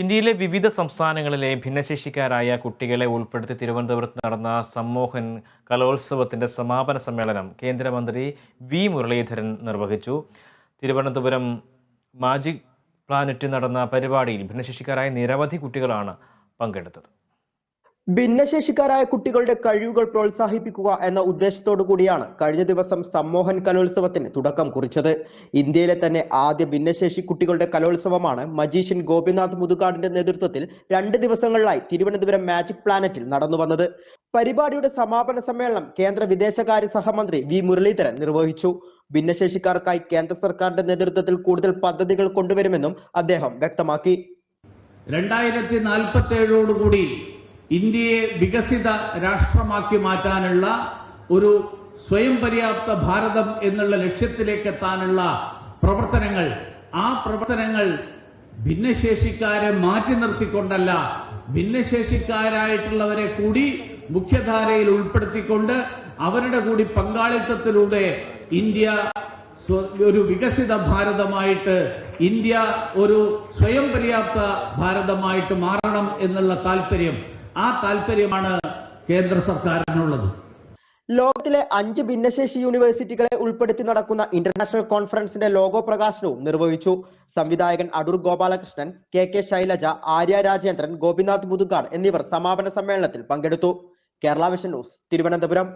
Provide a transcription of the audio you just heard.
ഇന്ത്യയിലെ വിവിധ സംസ്ഥാനങ്ങളിലെ ഭിന്നശേഷിക്കാരായ കുട്ടികളെ ഉൾപ്പെടുത്തി തിരുവനന്തപുരത്ത് നടന്ന സമ്മോഹൻ കലോത്സവത്തിന്റെ സമാപന സമ്മേളനം കേന്ദ്രമന്ത്രി വി മുരളീധരൻ നിർവഹിച്ചു. തിരുവനന്തപുരം മാജിക് പ്ലാനറ്റിൽ നടന്ന പരിപാടിയിൽ ഭിന്നശേഷിക്കാരായ നിരവധി കുട്ടികളാണ് പങ്കെടുത്തത്. ഭിന്നശേഷിക്കാരായ കുട്ടികളുടെ കഴിവുകൾ പ്രോത്സാഹിപ്പിക്കുക എന്ന ഉദ്ദേശത്തോടു കൂടിയാണ് കഴിഞ്ഞ ദിവസം സമ്മോഹൻ കലോത്സവത്തിന് തുടക്കം കുറിച്ചത്. ഇന്ത്യയിലെ തന്നെ ആദ്യ ഭിന്നശേഷി കുട്ടികളുടെ കലോത്സവമാണ് മജീഷ്യൻ ഗോപിനാഥ് മുതുകാടിന്റെ നേതൃത്വത്തിൽ 2 ദിവസങ്ങളിലായി തിരുവനന്തപുരം മാജിക് പ്ലാനറ്റിൽ നടന്നു വന്നത്. പരിപാടിയുടെ സമാപന സമ്മേളനം കേന്ദ്ര വിദേശകാര്യ സഹമന്ത്രി വി മുരളീധരൻ നിർവഹിച്ചു. ഭിന്നശേഷിക്കാർക്കായി കേന്ദ്ര സർക്കാരിന്റെ നേതൃത്വത്തിൽ കൂടുതൽ പദ്ധതികൾ കൊണ്ടുവരുമെന്നും അദ്ദേഹം വ്യക്തമാക്കി. 2047 ഇന്ത്യയെ വികസിത രാഷ്ട്രമാക്കി മാറ്റാനുള്ള ഒരു സ്വയം പര്യാപ്ത ഭാരതം എന്നുള്ള ലക്ഷ്യത്തിലേക്ക് എത്താനുള്ള പ്രവർത്തനങ്ങൾ ഭിന്നശേഷിക്കാരെ മാറ്റി നിർത്തിക്കൊണ്ടല്ല, ഭിന്നശേഷിക്കാരായിട്ടുള്ളവരെ കൂടി മുഖ്യധാരയിൽ ഉൾപ്പെടുത്തിക്കൊണ്ട് അവരുടെ കൂടി പങ്കാളിത്തത്തിലൂടെ ഇന്ത്യ ഒരു വികസിത ഭാരതമായിട്ട്, ഇന്ത്യ ഒരു സ്വയം പര്യാപ്ത ഭാരതമായിട്ട് മാറണം എന്നുള്ള ആ താല്പര്യമാണ് കേന്ദ്ര സർക്കാരിനുള്ളത്. ലോകത്തിലെ 5 ഭിന്നശേഷി യൂണിവേഴ്സിറ്റികളെ ഉൾപ്പെടുത്തി നടക്കുന്ന ഇന്റർനാഷണൽ കോൺഫറൻസിന്റെ ലോഗോ പ്രകാശനവും നിർവഹിച്ചു. സംവിധായകൻ അടൂർ ഗോപാലകൃഷ്ണൻ, കെ ശൈലജ, ആര്യ രാജേന്ദ്രൻ, ഗോപിനാഥ് മുതുകാട് എന്നിവർ സമാപന സമ്മേളനത്തിൽ പങ്കെടുത്തു. Kerala vision news, Thiruvananthapuram.